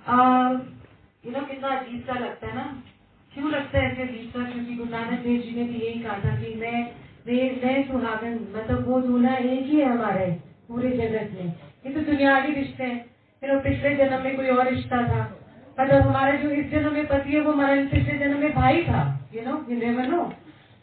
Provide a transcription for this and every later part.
कितना अजीब सा लगता है ना। क्यों लगता है ऐसे अजीब सा? क्योंकि गुरु नानक देव जी ने भी यही कहा था कि मैं सुहागन, मतलब वो दूल्हा एक ही है हमारे पूरे जगत में। ये तो दुनियावी रिश्ते हैं। फिर वो पिछले जन्म में कोई और रिश्ता था, मतलब हमारा जो इस जन्म में पति है वो हमारा पिछले जन्म में भाई था। You never know.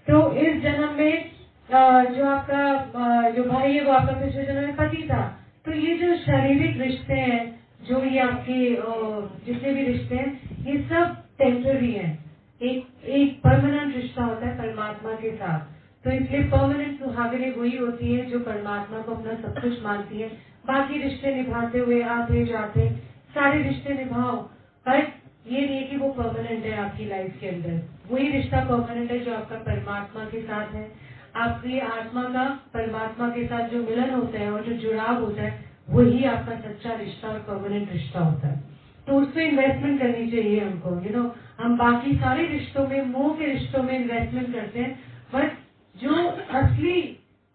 तो इस जन्म में जो आपका जो भाई है वो आपका पिछले जन्म में पति था। तो ये जो शारीरिक रिश्ते हैं, जो ये आपके जितने भी रिश्ते हैं, ये सब टेम्पररी हैं। एक परमानेंट रिश्ता होता है परमात्मा के साथ। तो इसलिए परमानेंट सुहागने वही होती है जो परमात्मा को अपना सब कुछ मानती है। बाकी रिश्ते निभाते हुए आते जाते सारे रिश्ते निभाओ, बट ये नहीं कि वो परमानेंट है आपकी लाइफ के अंदर। वही रिश्ता परमानेंट है जो आपका परमात्मा के साथ है। आपकी आत्मा का परमात्मा के साथ जो मिलन होता है और जो जुड़ाव होता है, वही आपका सच्चा रिश्ता और परमानेंट रिश्ता होता है। तो उस पर इन्वेस्टमेंट करनी चाहिए हमको। हम बाकी सारे रिश्तों में, मोह के रिश्तों में इन्वेस्टमेंट करते हैं, बट जो असली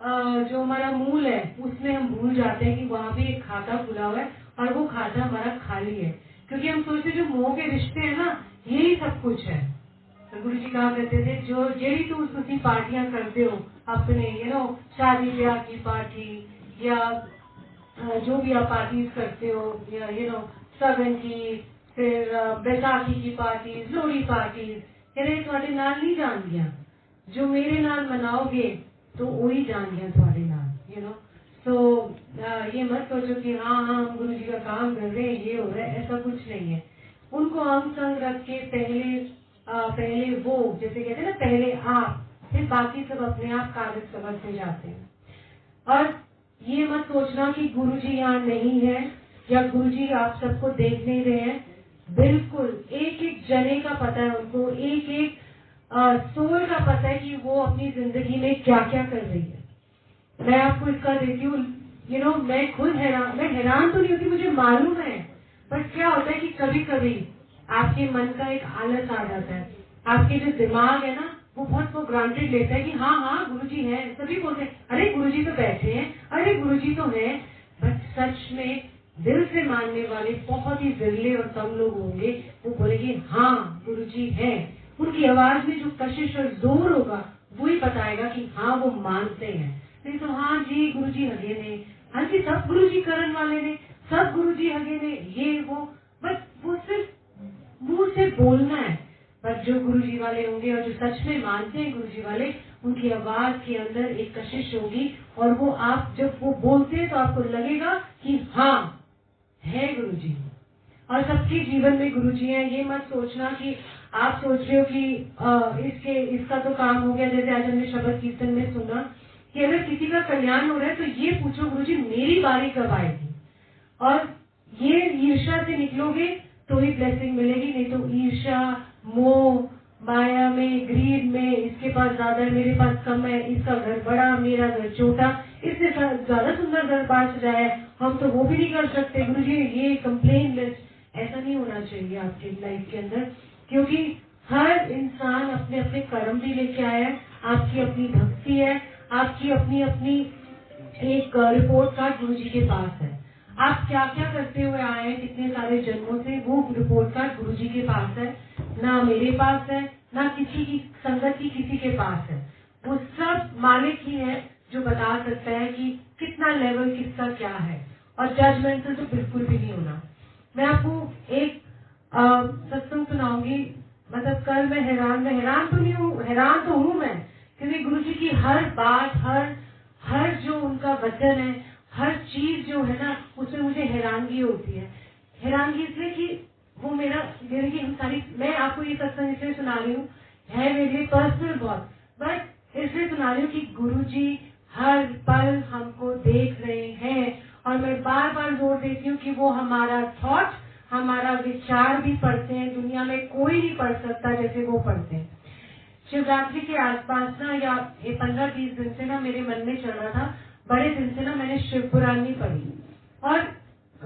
जो हमारा मूल है उसमें हम भूल जाते हैं कि वहाँ भी एक खाता खुला हुआ है और वो खाता हमारा खाली है। क्योंकि हम सोचते जो मोह के रिश्ते हैं ना, यही सब कुछ है। तो गुरु जी कहा करते थे, जो जेडी तुम उसी पार्टियां करते हो अपने, शादी ब्याह की पार्टी, या जो भी आप पार्टीज करते हो, या सगन की, फिर बैसाखी की पार्टीज, लोहड़ी पार्टीज, कह रहे थोड़े नाल नहीं जान गया। जो मेरे नाल मनाओगे तो वही जान गया थोड़े नाल। तो ये मत सोचो कि हाँ हम गुरु जी का काम कर रहे हैं, ये हो रहा है, ऐसा कुछ नहीं है। उनको अंग संग रख के पहले वो, जैसे कहते हैं ना, पहले आप, फिर बाकी सब अपने आप कागज समझते जाते हैं। और ये मत सोचना कि गुरुजी यहाँ नहीं है या गुरुजी आप सबको देख नहीं रहे हैं। बिल्कुल एक एक जने का पता है उनको, एक एक सोल का पता है कि वो अपनी जिंदगी में क्या क्या कर रही है। मैं आपको इसका देती हूँ। मैं खुद हैरान तो नहीं होती, मुझे मालूम है। पर क्या होता है कि कभी कभी आपके मन का एक आलस आ जाता है। आपके जो दिमाग है ना, वो बहुत वो ग्रांटेड लेता है कि हाँ हाँ गुरुजी है। सभी बोलते हैं अरे गुरुजी तो बैठे हैं, अरे गुरुजी तो है। बट सच में दिल से मानने वाले बहुत ही विरले और कम लोग होंगे। वो बोलेंगे हाँ गुरुजी है। उनकी आवाज में जो कशिश और जोर होगा वही बताएगा कि हाँ वो मानते हैं। नहीं तो हाँ जी गुरुजी हगे ने, हाँ जी सब गुरुजी करण वाले ने, सब गुरुजी हगे ने, ये वो। बस वो सिर्फ मुंह से बोलना है। पर जो गुरुजी वाले होंगे और जो सच में मानते हैं गुरुजी वाले, उनकी आवाज के अंदर एक कशिश होगी और वो आप जब वो बोलते हैं तो आपको लगेगा कि हाँ है गुरुजी। और सबके जीवन में गुरुजी हैं। ये मत सोचना कि आप सोच रहे हो कि इसका तो काम हो गया। जैसे आज हमने शब्द कीर्तन में सुना कि अगर किसी का कल्याण हो रहा है तो ये पूछो गुरुजी मेरी बारी कब आएगी। और ये ईर्ष्या से निकलोगे तो ही ब्लेसिंग मिलेगी, नहीं तो ईर्ष्या, मोह, माया में, ग्रीड में, इसके पास ज्यादा है मेरे पास कम है, इसका घर बड़ा मेरा घर छोटा, इससे ज्यादा सुंदर घर बांट रहा है, हम तो वो भी नहीं कर सकते। गुरुजी ये कंप्लेन लिस्ट, ऐसा नहीं होना चाहिए आपकी लाइफ के अंदर। क्योंकि हर इंसान अपने अपने कर्म भी लेके आया है, आपकी अपनी भक्ति है, आपकी अपनी अपनी एक रिपोर्ट कार्ड गुरुजी के पास है। आप क्या क्या करते हुए आए हैं कितने सारे जन्मों से, वो रिपोर्ट कार्ड गुरुजी के पास है। ना मेरे पास है, ना किसी की संगत की किसी के पास है। वो सब मालिक ही है जो बता सकता है कि कितना लेवल किसका क्या है। और जजमेंटल तो बिल्कुल भी नहीं होना। मैं आपको एक सत्संग सुनाऊंगी। मतलब कल मैं हैरान तो नहीं हूँ, हैरान तो हूँ मैं, क्योंकि गुरुजी की हर बात, हर जो उनका वचन है, हर चीज जो है ना, उसमें मुझे हैरानगी होती है। हैरानगी इसलिए कि वो मेरे की हम सारी, मैं आपको ये सत्संग इसलिए सुना रही हूँ, है मेरे लिए पर्सनल बहुत, बट इसलिए सुना रही हूँ कि गुरुजी हर पल हमको देख रहे हैं। और मैं बार बार जोर देती हूँ कि वो हमारा थॉट, हमारा विचार भी पढ़ते हैं। दुनिया में कोई नहीं पढ़ सकता जैसे वो पढ़ते हैं। शिवरात्रि के आसपास ना, या ये 15-20 दिन से ना मेरे मन में चल रहा था, बड़े दिन से ना मैंने शिव पुराण नहीं पढ़ी। और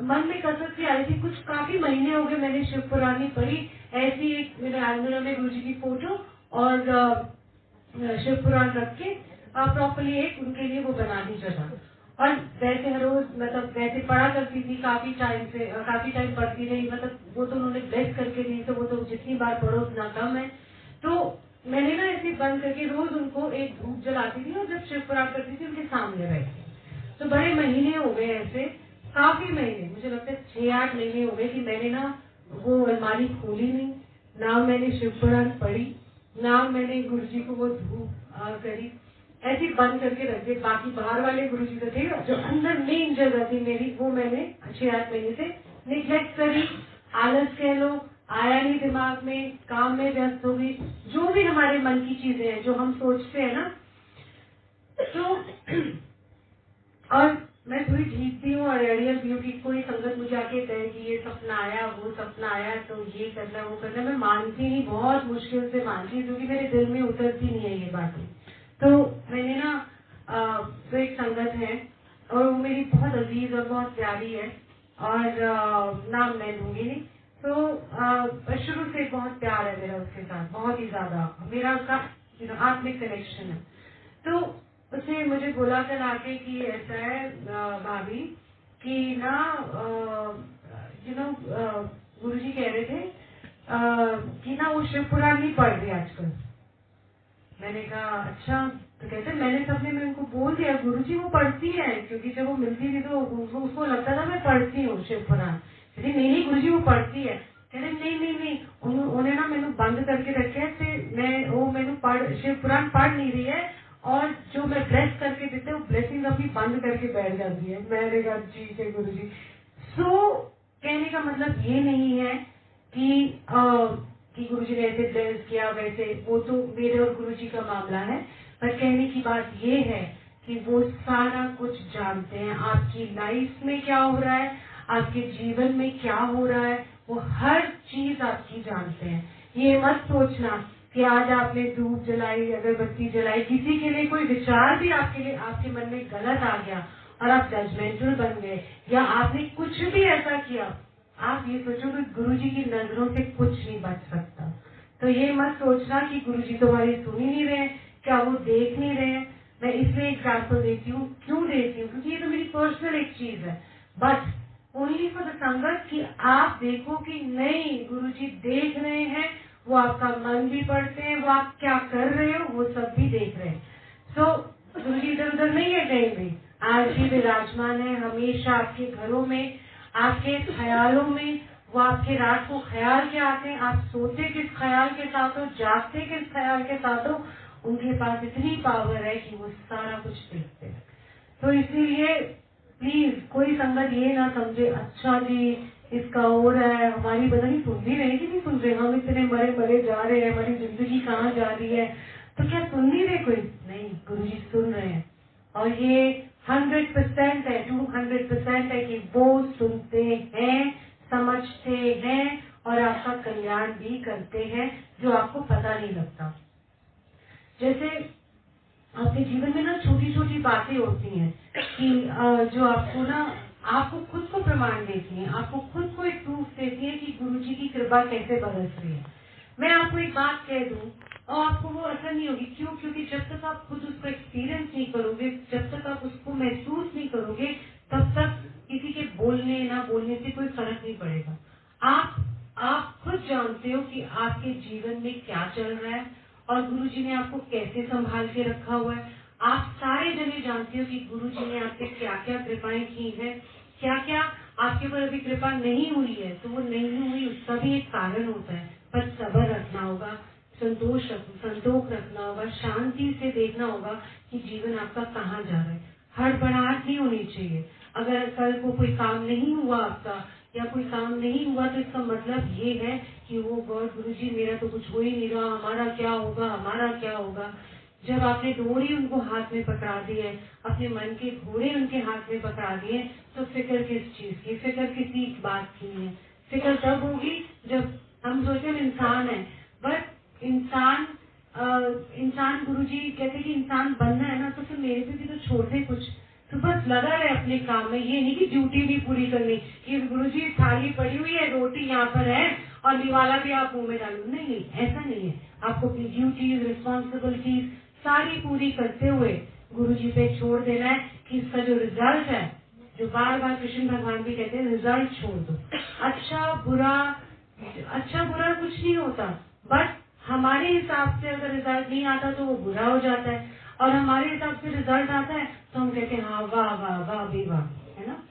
मन में कसक सी आई थी, कुछ काफी महीने हो गए मैंने शिव पुराण नहीं पढ़ी। ऐसी एक मेरे आलमीरा में गुरुजी की फोटो और शिव पुराण रख के प्रॉपरली एक उनके लिए वो बना दी जगह। और वैसे हर रोज मतलब वैसे पढ़ा करती थी, काफी टाइम पढ़ती रही, मतलब वो तो उन्होंने ब्लेस करके दी, तो वो तो जितनी बार पढ़ो उतना कम है। तो मैंने ना ऐसे बंद करके रोज उनको एक धूप जलाती थी और जब शिव पुराण करती थी उनके सामने बैठती। तो बड़े महीने हो गए ऐसे, काफी महीने, मुझे लगता है 6-8 महीने हो गए कि मैंने ना वो अलमारी खोली नहीं, ना मैंने शिव पुराण पढ़ी, ना मैंने गुरु जी को वो धूप करी, ऐसी बंद करके रख दी। बाकी बाहर वाले गुरु जी तो थे, जो अंदर मेन जगह थी मेरी, वो मैंने 6-8 महीने से निग्लेक्ट करी, आलस कह लो, आया नहीं दिमाग में, काम में व्यस्त हो गई, जो भी हमारे मन की चीजें हैं जो हम सोचते हैं ना, तो और मैं थोड़ी ठीक भी हूँ और रेडियल भी हूँ कि कोई संगत मुझे आके कहे कि ये सपना आया, वो सपना आया, तो ये करना वो करना, मैं मानती नहीं, बहुत मुश्किल से मानती हूँ क्योंकि मेरे दिल में उतरती नहीं है ये बातें। तो मैंने ना तो एक संगत है और वो मेरी बहुत अजीज और बहुत प्यारी है, और नाम मैं लूंगी नहीं। तो शुरू से बहुत प्यार है मेरा उसके साथ, बहुत ही ज्यादा, मेरा उसका आत्मिक कनेक्शन है। तो उसने मुझे बोला कल आके कि ऐसा है भाभी कि ना गुरु जी कह रहे थे कि ना वो शिव पुराण नहीं पढ़ रही आजकल। मैंने कहा अच्छा, तो कहते मैंने सपने में उनको बोल दिया गुरुजी वो पढ़ती है, क्योंकि जब वो मिलती थी तो उसको लगता था मैं पढ़ती हूँ शिव पुराण। कहती नहीं गुरुजी वो पढ़ती है। कहते नहीं उन्हें ना मैंने बंद करके रखे है, मैं वो मैंने शिव पुराण पढ़ नहीं रही है, और जो मैं ब्लेस करके देते वो ब्लेसिंग अपनी बंद करके बैठ जाती है। मैंने कहा ठीक है गुरुजी। सो कहने का मतलब ये नहीं है कि कि गुरुजी ने ऐसे ब्लेस किया वैसे, वो तो मेरे और गुरुजी का मामला है। पर कहने की बात ये है कि वो सारा कुछ जानते हैं, आपकी लाइफ में क्या हो रहा है, आपके जीवन में क्या हो रहा है, वो हर चीज आपकी जानते हैं। ये मत सोचना कि आज आपने धूप जलाई, अगरबत्ती जलाई, किसी के लिए कोई विचार भी आपके लिए आपके मन में गलत आ गया और आप जजमेंटल बन गए, या आपने कुछ भी ऐसा किया, आप ये सोचो कि गुरुजी की नजरों से कुछ नहीं बच सकता। तो ये मत सोचना कि गुरुजी तुम्हारी सुन ही नहीं रहे, क्या वो देख नहीं रहे। मैं इसलिए एग्जाम्पल देती हूँ, क्यों देती हूँ, क्योंकि ये तो मेरी पर्सनल एक चीज है, बट ओनली फॉर द संगत कि आप देखो कि नहीं गुरुजी देख रहे हैं, वो आपका मन भी पढ़ते हैं, वो आप क्या कर रहे हो वो सब भी देख रहे हैं। सो गुरुजी इधर उधर नहीं है कहीं भी, आज भी विराजमान है हमेशा आपके घरों में, आपके ख्यालों में। वो आपके रात को ख्याल क्या आते हैं, आप सोते किस ख्याल के साथ हो, जागते किस ख्याल के साथ हो, उनके पास इतनी पावर है कि वो सारा कुछ देखते हैं। तो इसीलिए प्लीज कोई संगत ये ना समझे अच्छा जी इसका हो रहा है, हमारी पता नहीं सुन भी रहे कि नहीं सुन रहे, हम इतने मरे मरे जा रहे हैं, हमारी जिंदगी कहाँ जा रही है, तो क्या सुन नहीं रहे कोई? नहीं, गुरुजी सुन रहे हैं। और ये 100% है, 200% है कि वो सुनते हैं, समझते हैं और आपका कल्याण भी करते हैं, जो आपको पता नहीं लगता। जैसे आपके जीवन में ना छोटी छोटी बातें होती हैं कि जो आपको ना आपको खुद को प्रमाण देती हैं, आपको खुद को एक प्रूफ देती है कि गुरुजी की कृपा कैसे बरस रही है। मैं आपको एक बात कह दूं और आपको वो असर नहीं होगी, क्यों? क्योंकि जब तक आप खुद उसको एक्सपीरियंस नहीं करोगे, जब तक आप उसको महसूस नहीं करोगे, तब तक किसी के बोलने ना बोलने से कोई फर्क नहीं पड़ेगा। आप खुद जानते हो कि आपके जीवन में क्या चल रहा है और गुरुजी ने आपको कैसे संभाल के रखा हुआ है। आप सारे जने जानते हो कि गुरुजी ने आपसे क्या क्या कृपाएं की है, क्या क्या आपके ऊपर अभी कृपा नहीं हुई है, तो वो नहीं हुई उसका भी एक कारण होता है। पर सब्र रखना होगा, संतोष रखना होगा, शांति से देखना होगा कि जीवन आपका कहाँ जा रहा है। हड़बड़ाहट नहीं होनी चाहिए। अगर कल को कोई काम नहीं हुआ आपका या कोई काम नहीं हुआ, तो इसका मतलब ये है कि वो गॉड गुरुजी मेरा तो कुछ हो ही नहीं रहा, हमारा क्या होगा, हमारा क्या होगा। जब आपने डोरी उनको हाथ में पकड़ा दी है, अपने मन के घोड़े उनके हाथ में पकड़ा दिए, तो फिक्र किस चीज की, फिक्र किसी बात की नहीं है। फिक्र तब होगी जब हम सोचे हम इंसान है, बट इंसान गुरुजी कहते कि इंसान बनना है ना, तो फिर मेरे पे भी तो छोड़ दे कुछ, तो बस लगा रहे अपने काम में। ये नहीं कि ड्यूटी भी पूरी करनी कि गुरुजी थाली पड़ी हुई है, रोटी यहाँ पर है और निवाला भी आप मुंह में डालो, नहीं नहीं, ऐसा नहीं है। आपको अपनी ड्यूटीज, रिस्पॉन्सिबिलिटीज सारी पूरी करते हुए गुरुजी पे छोड़ देना है। कि इसका जो रिजल्ट है, जो बार बार कृष्ण भगवान भी कहते हैं रिजल्ट छोड़ दो। अच्छा बुरा कुछ नहीं होता, बट हमारे हिसाब से अगर रिजल्ट नहीं आता तो वो बुरा हो जाता है, और हमारे हिसाब से रिजल्ट आता है तो हम कहते हैं हाँ वाह वाह वाह भी वाह, है ना।